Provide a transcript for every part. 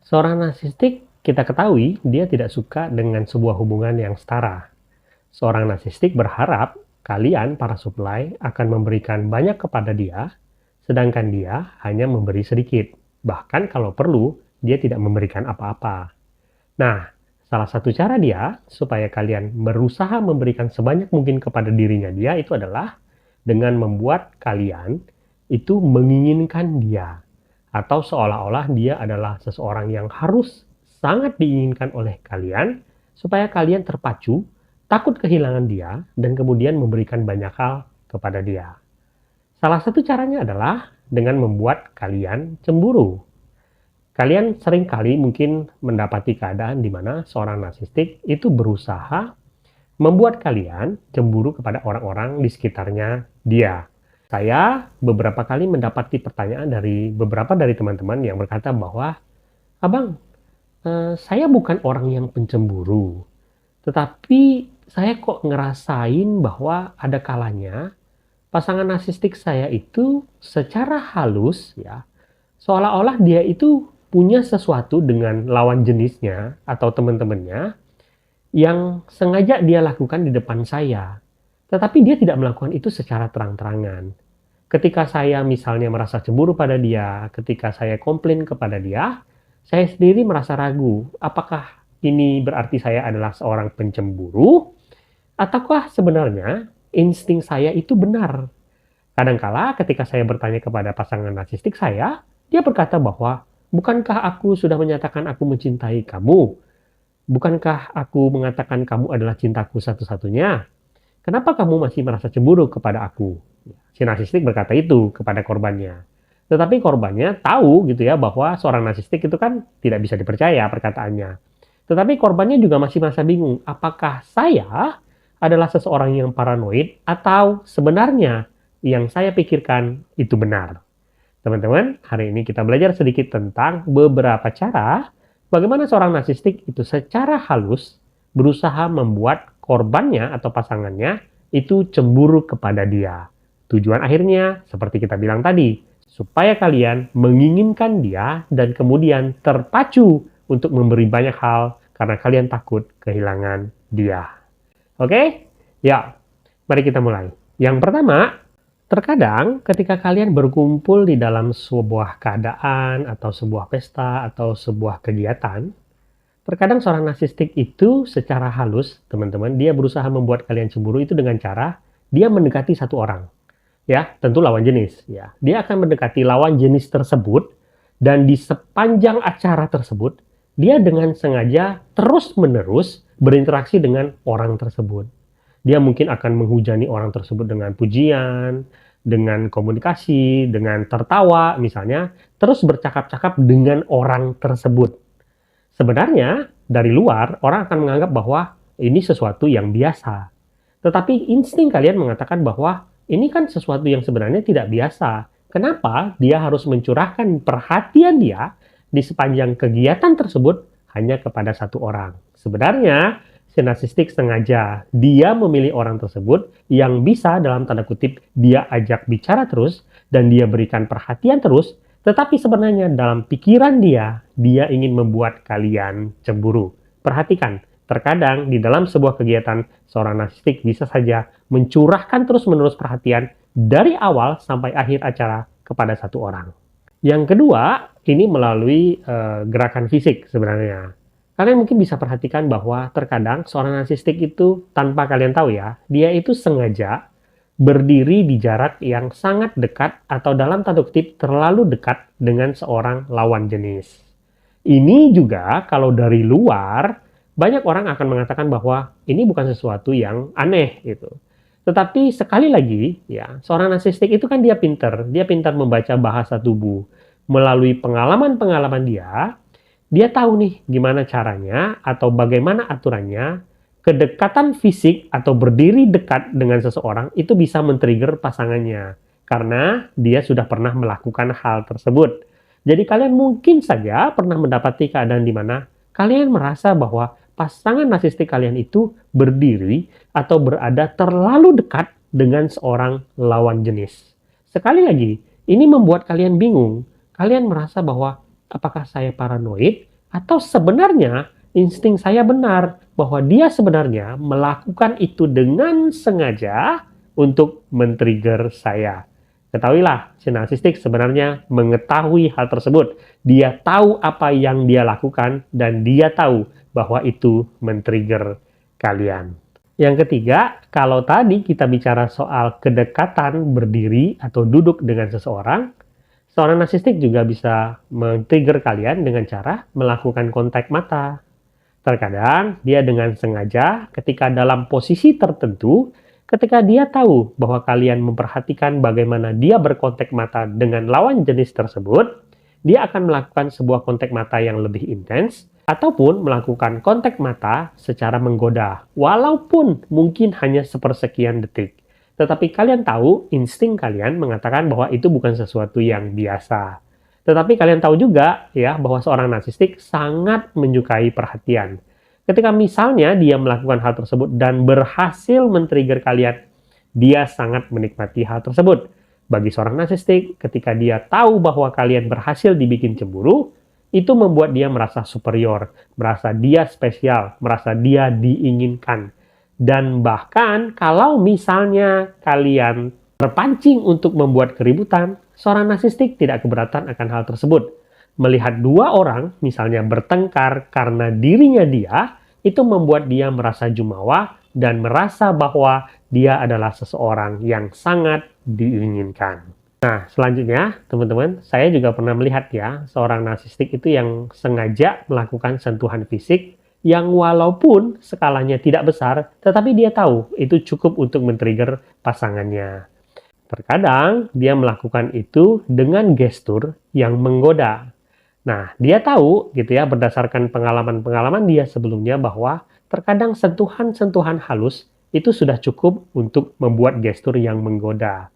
Seorang narsistik kita ketahui dia tidak suka dengan sebuah hubungan yang setara. Seorang narsistik berharap kalian para supply akan memberikan banyak kepada dia, sedangkan dia hanya memberi sedikit. Bahkan kalau perlu, dia tidak memberikan apa-apa. Nah, salah satu cara dia supaya kalian berusaha memberikan sebanyak mungkin kepada dirinya dia itu adalah dengan membuat kalian itu menginginkan dia. Atau seolah-olah dia adalah seseorang yang harus sangat diinginkan oleh kalian supaya kalian terpacu, takut kehilangan dia, dan kemudian memberikan banyak hal kepada dia. Salah satu caranya adalah dengan membuat kalian cemburu. Kalian sering kali mungkin mendapati keadaan di mana seorang narsistik itu berusaha membuat kalian cemburu kepada orang-orang di sekitarnya dia. Saya beberapa kali mendapati pertanyaan dari beberapa dari teman-teman yang berkata bahwa, "Abang, saya bukan orang yang pencemburu, tetapi saya kok ngerasain bahwa ada kalanya pasangan narsistik saya itu secara halus ya, seolah-olah dia itu punya sesuatu dengan lawan jenisnya atau teman-temannya yang sengaja dia lakukan di depan saya. Tetapi dia tidak melakukan itu secara terang-terangan. Ketika saya misalnya merasa cemburu pada dia, ketika saya komplain kepada dia, saya sendiri merasa ragu, apakah ini berarti saya adalah seorang pencemburu, ataukah sebenarnya insting saya itu benar. Kadangkala ketika saya bertanya kepada pasangan narsistik saya, dia berkata bahwa, bukankah aku sudah menyatakan aku mencintai kamu? Bukankah aku mengatakan kamu adalah cintaku satu-satunya? Kenapa kamu masih merasa cemburu kepada aku? Si narsistik berkata itu kepada korbannya. Tetapi korbannya tahu gitu ya bahwa seorang narsistik itu kan tidak bisa dipercaya perkataannya. Tetapi korbannya juga masih merasa bingung. Apakah saya adalah seseorang yang paranoid atau sebenarnya yang saya pikirkan itu benar? Teman-teman, hari ini kita belajar sedikit tentang beberapa cara bagaimana seorang narsistik itu secara halus berusaha membuat korbannya atau pasangannya itu cemburu kepada dia. Tujuan akhirnya, seperti kita bilang tadi, supaya kalian menginginkan dia dan kemudian terpacu untuk memberi banyak hal karena kalian takut kehilangan dia. Oke? Ya, mari kita mulai. Yang pertama, terkadang ketika kalian berkumpul di dalam sebuah keadaan atau sebuah pesta atau sebuah kegiatan, terkadang seorang narsistik itu secara halus, teman-teman, dia berusaha membuat kalian cemburu itu dengan cara dia mendekati satu orang. Ya, tentu lawan jenis. Ya, dia akan mendekati lawan jenis tersebut dan di sepanjang acara tersebut, dia dengan sengaja terus-menerus berinteraksi dengan orang tersebut. Dia mungkin akan menghujani orang tersebut dengan pujian, dengan komunikasi, dengan tertawa misalnya, terus bercakap-cakap dengan orang tersebut. Sebenarnya dari luar orang akan menganggap bahwa ini sesuatu yang biasa. Tetapi insting kalian mengatakan bahwa ini kan sesuatu yang sebenarnya tidak biasa. Kenapa dia harus mencurahkan perhatian dia di sepanjang kegiatan tersebut hanya kepada satu orang? Sebenarnya si narsistik sengaja dia memilih orang tersebut yang bisa dalam tanda kutip dia ajak bicara terus dan dia berikan perhatian terus. Tetapi sebenarnya dalam pikiran dia ingin membuat kalian cemburu. Perhatikan, terkadang di dalam sebuah kegiatan, seorang narsistik bisa saja mencurahkan terus-menerus perhatian dari awal sampai akhir acara kepada satu orang. Yang kedua, ini melalui gerakan fisik sebenarnya. Kalian mungkin bisa perhatikan bahwa terkadang seorang narsistik itu tanpa kalian tahu ya, dia itu sengaja berdiri di jarak yang sangat dekat atau dalam tanda kutip terlalu dekat dengan seorang lawan jenis. Ini juga kalau dari luar banyak orang akan mengatakan bahwa ini bukan sesuatu yang aneh gitu. Tetapi sekali lagi ya, seorang narsistik itu kan dia pintar membaca bahasa tubuh. Melalui pengalaman-pengalaman dia tahu nih gimana caranya atau bagaimana aturannya. Kedekatan fisik atau berdiri dekat dengan seseorang itu bisa men-trigger pasangannya karena dia sudah pernah melakukan hal tersebut. Jadi kalian mungkin saja pernah mendapati keadaan di mana kalian merasa bahwa pasangan narsistik kalian itu berdiri atau berada terlalu dekat dengan seorang lawan jenis. Sekali lagi, ini membuat kalian bingung. Kalian merasa bahwa apakah saya paranoid Atau sebenarnya insting saya benar bahwa dia sebenarnya melakukan itu dengan sengaja untuk men-trigger saya. Ketahuilah, si narsistik sebenarnya mengetahui hal tersebut. Dia tahu apa yang dia lakukan dan dia tahu bahwa itu men-trigger kalian. Yang ketiga, kalau tadi kita bicara soal kedekatan berdiri atau duduk dengan seseorang, seorang narsistik juga bisa men-trigger kalian dengan cara melakukan kontak mata. Terkadang dia dengan sengaja ketika dalam posisi tertentu, ketika dia tahu bahwa kalian memperhatikan bagaimana dia berkontak mata dengan lawan jenis tersebut, dia akan melakukan sebuah kontak mata yang lebih intens ataupun melakukan kontak mata secara menggoda, walaupun mungkin hanya sepersekian detik. Tetapi kalian tahu, insting kalian mengatakan bahwa itu bukan sesuatu yang biasa. Tetapi kalian tahu juga ya bahwa seorang narsistik sangat menyukai perhatian. Ketika misalnya dia melakukan hal tersebut dan berhasil men-trigger kalian, dia sangat menikmati hal tersebut. Bagi seorang narsistik, ketika dia tahu bahwa kalian berhasil dibikin cemburu, itu membuat dia merasa superior, merasa dia spesial, merasa dia diinginkan. Dan bahkan kalau misalnya kalian terpancing untuk membuat keributan, seorang narsistik tidak keberatan akan hal tersebut. Melihat dua orang misalnya bertengkar karena dirinya dia, itu membuat dia merasa jumawa dan merasa bahwa dia adalah seseorang yang sangat diinginkan. Nah, selanjutnya teman-teman, saya juga pernah melihat ya, seorang narsistik itu yang sengaja melakukan sentuhan fisik yang walaupun skalanya tidak besar, tetapi dia tahu itu cukup untuk men-trigger pasangannya. Terkadang dia melakukan itu dengan gestur yang menggoda. Nah, dia tahu gitu ya berdasarkan pengalaman-pengalaman dia sebelumnya bahwa terkadang sentuhan-sentuhan halus itu sudah cukup untuk membuat gestur yang menggoda.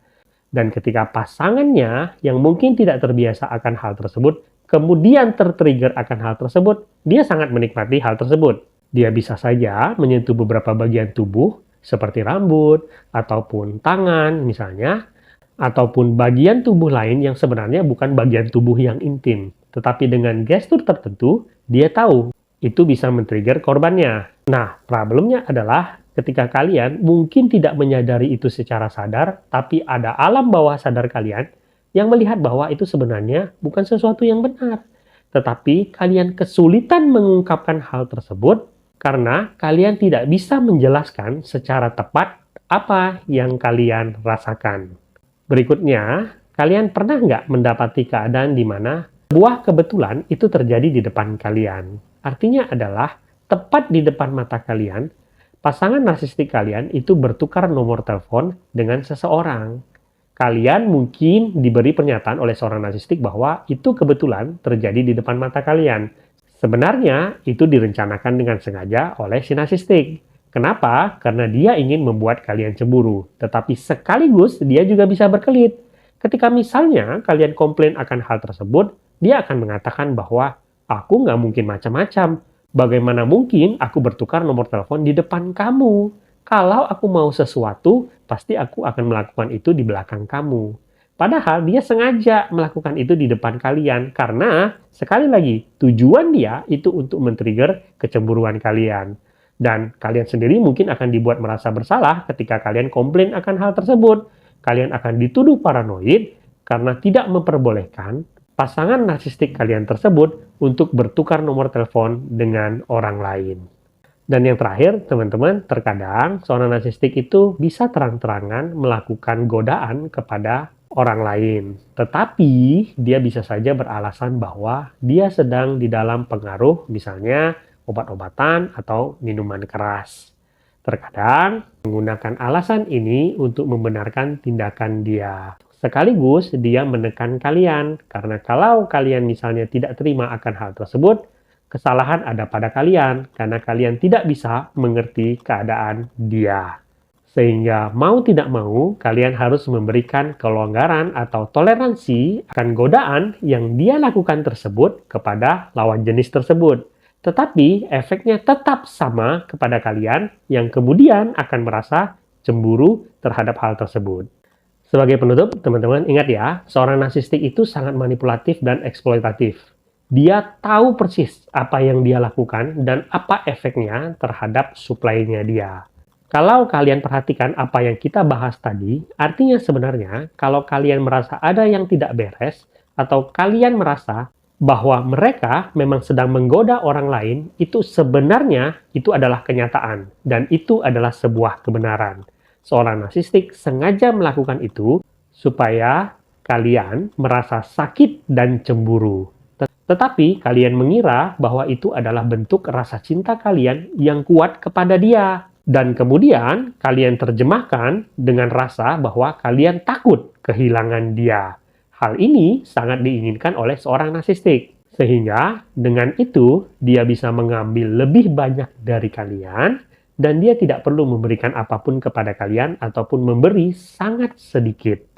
Dan ketika pasangannya yang mungkin tidak terbiasa akan hal tersebut, kemudian tertrigger akan hal tersebut, dia sangat menikmati hal tersebut. Dia bisa saja menyentuh beberapa bagian tubuh, seperti rambut, ataupun tangan misalnya, ataupun bagian tubuh lain yang sebenarnya bukan bagian tubuh yang intim. Tetapi dengan gestur tertentu, dia tahu itu bisa men-trigger korbannya. Nah, problemnya adalah ketika kalian mungkin tidak menyadari itu secara sadar, tapi ada alam bawah sadar kalian yang melihat bahwa itu sebenarnya bukan sesuatu yang benar. Tetapi kalian kesulitan mengungkapkan hal tersebut karena kalian tidak bisa menjelaskan secara tepat apa yang kalian rasakan. Berikutnya, kalian pernah nggak mendapati keadaan di mana sebuah kebetulan itu terjadi di depan kalian? Artinya adalah tepat di depan mata kalian, pasangan narsistik kalian itu bertukar nomor telepon dengan seseorang. Kalian mungkin diberi pernyataan oleh seorang narsistik bahwa itu kebetulan terjadi di depan mata kalian. Sebenarnya itu direncanakan dengan sengaja oleh si narsistik. Kenapa? Karena dia ingin membuat kalian cemburu. Tetapi sekaligus dia juga bisa berkelit. Ketika misalnya kalian komplain akan hal tersebut, dia akan mengatakan bahwa aku nggak mungkin macam-macam. Bagaimana mungkin aku bertukar nomor telepon di depan kamu? Kalau aku mau sesuatu, pasti aku akan melakukan itu di belakang kamu. Padahal dia sengaja melakukan itu di depan kalian karena, sekali lagi, tujuan dia itu untuk men-trigger kecemburuan kalian. Dan kalian sendiri mungkin akan dibuat merasa bersalah ketika kalian komplain akan hal tersebut. Kalian akan dituduh paranoid karena tidak memperbolehkan pasangan narsistik kalian tersebut untuk bertukar nomor telepon dengan orang lain. Dan yang terakhir, teman-teman, terkadang seorang narsistik itu bisa terang-terangan melakukan godaan kepada orang lain. Tetapi dia bisa saja beralasan bahwa dia sedang di dalam pengaruh misalnya obat-obatan atau minuman keras. Terkadang menggunakan alasan ini untuk membenarkan tindakan dia. Sekaligus dia menekan kalian, karena kalau kalian misalnya tidak terima akan hal tersebut, kesalahan ada pada kalian, karena kalian tidak bisa mengerti keadaan dia. Sehingga mau tidak mau, kalian harus memberikan kelonggaran atau toleransi akan godaan yang dia lakukan tersebut kepada lawan jenis tersebut. Tetapi efeknya tetap sama kepada kalian yang kemudian akan merasa cemburu terhadap hal tersebut. Sebagai penutup, teman-teman ingat ya, seorang narsistik itu sangat manipulatif dan eksploitatif. Dia tahu persis apa yang dia lakukan dan apa efeknya terhadap supply-nya dia. Kalau kalian perhatikan apa yang kita bahas tadi, artinya sebenarnya kalau kalian merasa ada yang tidak beres, atau kalian merasa bahwa mereka memang sedang menggoda orang lain, itu sebenarnya itu adalah kenyataan, dan itu adalah sebuah kebenaran. Seorang narsistik sengaja melakukan itu supaya kalian merasa sakit dan cemburu. Tetapi kalian mengira bahwa itu adalah bentuk rasa cinta kalian yang kuat kepada dia. Dan kemudian kalian terjemahkan dengan rasa bahwa kalian takut kehilangan dia. Hal ini sangat diinginkan oleh seorang narsistik. Sehingga dengan itu dia bisa mengambil lebih banyak dari kalian dan dia tidak perlu memberikan apapun kepada kalian ataupun memberi sangat sedikit.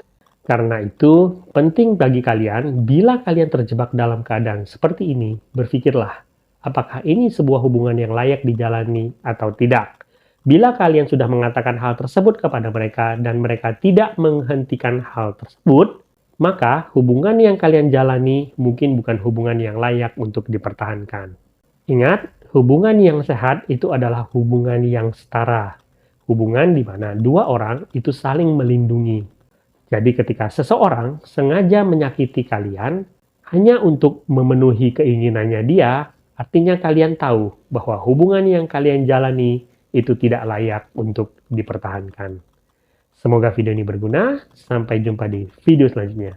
Karena itu, penting bagi kalian, bila kalian terjebak dalam keadaan seperti ini, berpikirlah, apakah ini sebuah hubungan yang layak dijalani atau tidak? Bila kalian sudah mengatakan hal tersebut kepada mereka dan mereka tidak menghentikan hal tersebut, maka hubungan yang kalian jalani mungkin bukan hubungan yang layak untuk dipertahankan. Ingat, hubungan yang sehat itu adalah hubungan yang setara. Hubungan di mana dua orang itu saling melindungi. Jadi ketika seseorang sengaja menyakiti kalian hanya untuk memenuhi keinginannya dia, artinya kalian tahu bahwa hubungan yang kalian jalani itu tidak layak untuk dipertahankan. Semoga video ini berguna. Sampai jumpa di video selanjutnya.